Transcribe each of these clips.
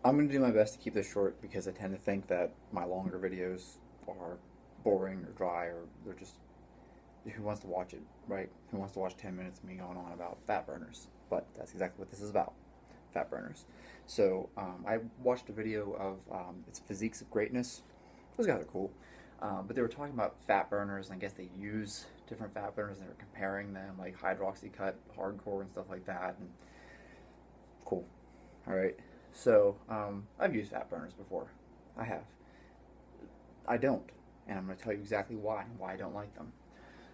I'm going to do my best to keep this short because I tend to think that my longer videos are boring or dry or they're just who wants to watch it, right? Who wants to watch 10 minutes of me going on about fat burners? But that's exactly what this is about, fat burners. So I watched a video of it's Physiques of Greatness. Those guys are cool. But they were talking about fat burners, and I guess they use different fat burners, and they were comparing them, like Hydroxycut, Hardcore, and stuff like that. And cool. All right. So I've used fat burners before. I have. I don't, and I'm going to tell you exactly why and why I don't like them.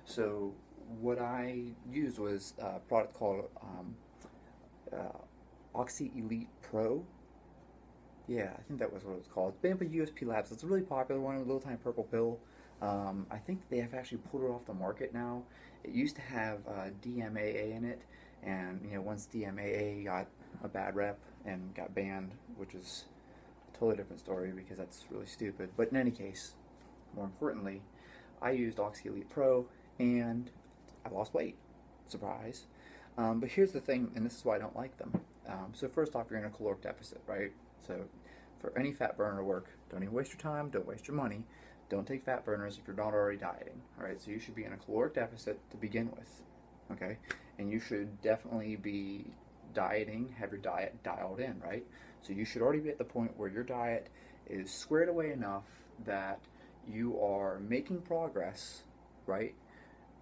So what I used was a product called Oxy Elite Pro. Yeah, I think that was what it was called. It's made by USP Labs. It's a really popular one, a little tiny purple pill. I think they have actually pulled it off the market now. It used to have DMAA in it, and once DMAA got a bad rep and got banned, which is a totally different story because that's really stupid. But in any case, more importantly, I used Oxy Elite Pro and I lost weight. Surprise. But here's the thing, and this is why I don't like them. So first off, you're in a caloric deficit, right? So for any fat burner to work, don't even waste your time, don't waste your money. Don't take fat burners if you're not already dieting. All right, so you should be in a caloric deficit to begin with, okay? And you should definitely be dieting, have your diet dialed in, right? So you should already be at the point where your diet is squared away enough that you are making progress, right?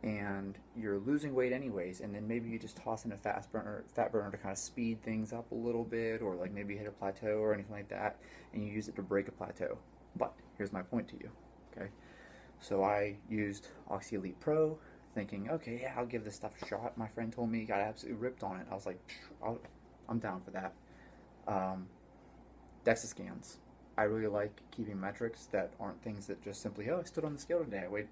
And you're losing weight anyways, and then maybe you just toss in a fat burner to kind of speed things up a little bit, or like maybe hit a plateau or anything like that, and you use it to break a plateau. But here's my point to you, okay? So I used Oxy Elite Pro, thinking, okay, yeah, I'll give this stuff a shot. My friend told me he got absolutely ripped on it. I was like, I'm down for that. Um, DEXA scans. I really like keeping metrics that aren't things that just simply, oh, I stood on the scale today. I weigh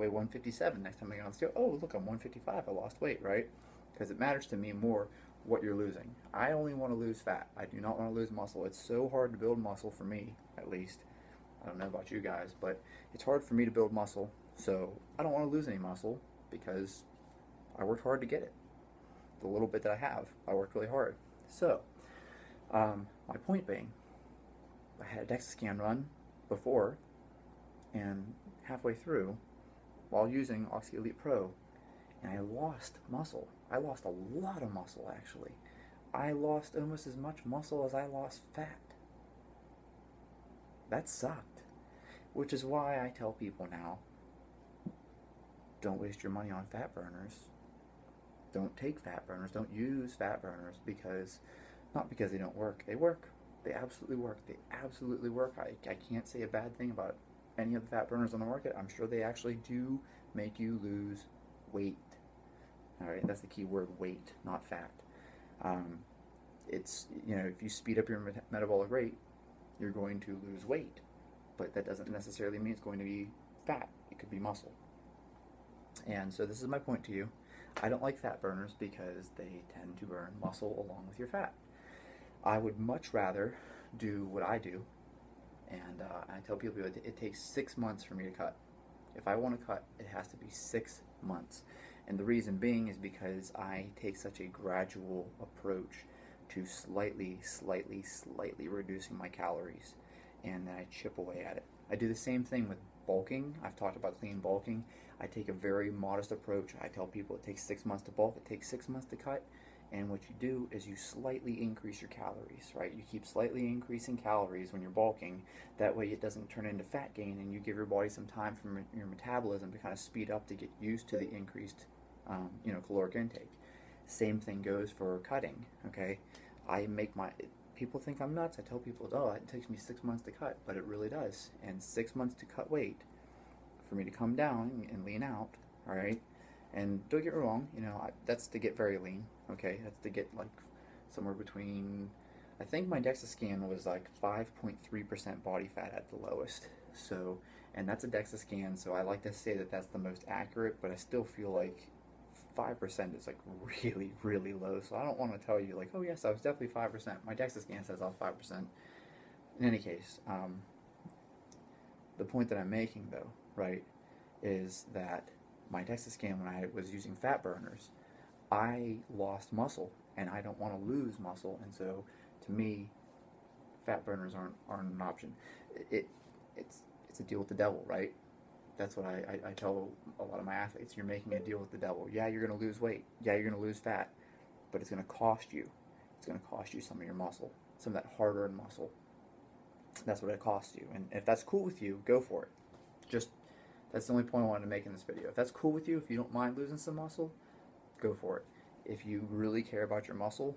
157. Next time I get on the scale, oh, look, I'm 155. I lost weight, right? Because it matters to me more what you're losing. I only want to lose fat. I do not want to lose muscle. It's so hard to build muscle for me, at least. I don't know about you guys, but it's hard for me to build muscle. So I don't want to lose any muscle because I worked hard to get it. The little bit that I have, I worked really hard. So, my point being, I had a DEXA scan run before, and halfway through, while using Oxy Elite Pro, and I lost muscle. I lost a lot of muscle, actually. I lost almost as much muscle as I lost fat. That sucked. Which is why I tell people now, don't waste your money on fat burners. Don't take fat burners. Don't use fat burners because, not because they don't work. They work. They absolutely work. They absolutely work. I can't say a bad thing about any of the fat burners on the market. I'm sure they actually do make you lose weight. All right, that's the key word, weight, not fat. Um, it's, if you speed up your metabolic rate, you're going to lose weight. But that doesn't necessarily mean it's going to be fat. It could be muscle. And so this is my point to you. I don't like fat burners because they tend to burn muscle along with your fat. I would much rather do what I do, and I tell people it takes 6 months for me to cut. If I want to cut, it has to be 6 months. And the reason being is because I take such a gradual approach to slightly reducing my calories, and then I chip away at it. I do the same thing with bulking. I've talked about clean bulking. I take a very modest approach. I tell people it takes 6 months to bulk, it takes 6 months to cut, and what you do is you slightly increase your calories, right? You keep slightly increasing calories when you're bulking. That way it doesn't turn into fat gain, and you give your body some time for your metabolism to kind of speed up to get used to the increased, caloric intake. Same thing goes for cutting, okay? People think I'm nuts. I tell people, oh, it takes me 6 months to cut, but it really does. And 6 months to cut weight, for me to come down and lean out, all right? And don't get me wrong, that's to get very lean, okay? That's to get like somewhere between, I think my DEXA scan was like 5.3% body fat at the lowest. So, and that's a DEXA scan, so I like to say that that's the most accurate, but I still feel like 5% is like really low. So I don't want to tell you like, oh yes, I was definitely 5%. My DEXA scan says I was 5%. In any case, the point that I'm making though, right, is that my DEXA scan when I was using fat burners, I lost muscle and I don't want to lose muscle, and so to me fat burners aren't an option. It it's a deal with the devil, right? That's what I tell a lot of my athletes. You're making a deal with the devil. Yeah, you're going to lose weight. Yeah, you're going to lose fat, but it's going to cost you. It's going to cost you some of your muscle, some of that hard-earned muscle. That's what it costs you. And if that's cool with you, go for it. Just that's the only point I wanted to make in this video. If that's cool with you, if you don't mind losing some muscle, go for it. If you really care about your muscle,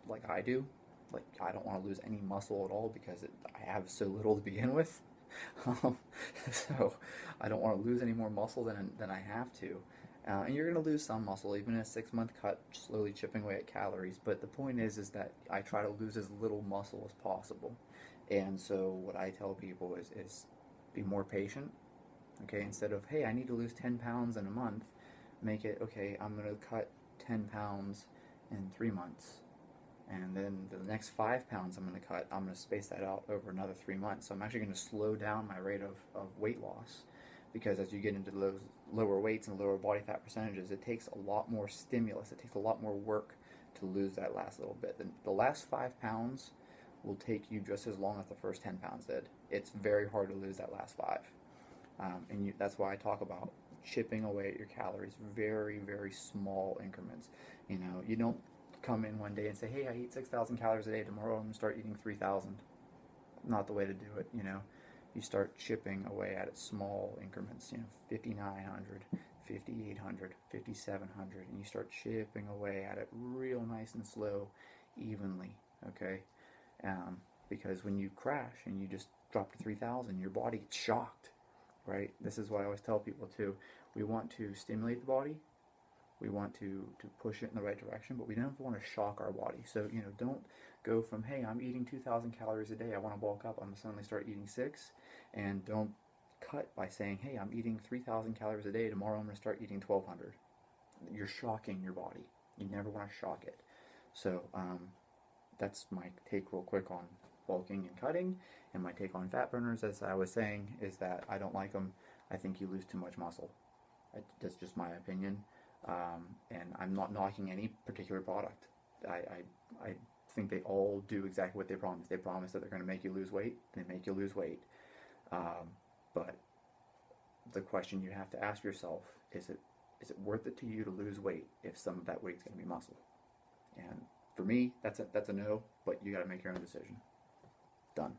like I do, like I don't want to lose any muscle at all because I have so little to begin with. Um, so I don't want to lose any more muscle than I have to. And you're going to lose some muscle, even in a 6-month cut, slowly chipping away at calories. But the point is that I try to lose as little muscle as possible. And so what I tell people is be more patient. Okay, instead of, hey, I need to lose 10 pounds in a month, make it, okay, I'm going to cut 10 pounds in 3 months. And then the next 5 pounds I'm going to cut, I'm going to space that out over another 3 months. So I'm actually going to slow down my rate of weight loss, because as you get into those lower weights and lower body fat percentages, it takes a lot more stimulus. It takes a lot more work to lose that last little bit. The last 5 pounds will take you just as long as the first 10 pounds did. It's very hard to lose that last 5. That's why I talk about chipping away at your calories, very, very small increments. You don't come in one day and say, hey, I eat 6,000 calories a day. Tomorrow I'm going to start eating 3,000. Not the way to do it. You start chipping away at it, small increments, 5,900, 5,800, 5,700, and you start chipping away at it real nice and slow, evenly, okay? Because when you crash and you just drop to 3,000, your body gets shocked, right? This is what I always tell people too. We want to stimulate the body. We want to push it in the right direction, but we don't want to shock our body. So, don't go from, hey, I'm eating 2,000 calories a day, I want to bulk up, I'm going to suddenly start eating 6. And don't cut by saying, hey, I'm eating 3,000 calories a day, tomorrow I'm going to start eating 1,200. You're shocking your body. You never want to shock it. So, that's my take real quick on bulking and cutting. And my take on fat burners, as I was saying, is that I don't like them. I think you lose too much muscle. That's just my opinion. And I'm not knocking any particular product. I think they all do exactly what they promise. They promise that they're going to make you lose weight. They make you lose weight. But the question you have to ask yourself is it worth it to you to lose weight if some of that weight's going to be muscle? And for me, that's a no. But you got to make your own decision. Done.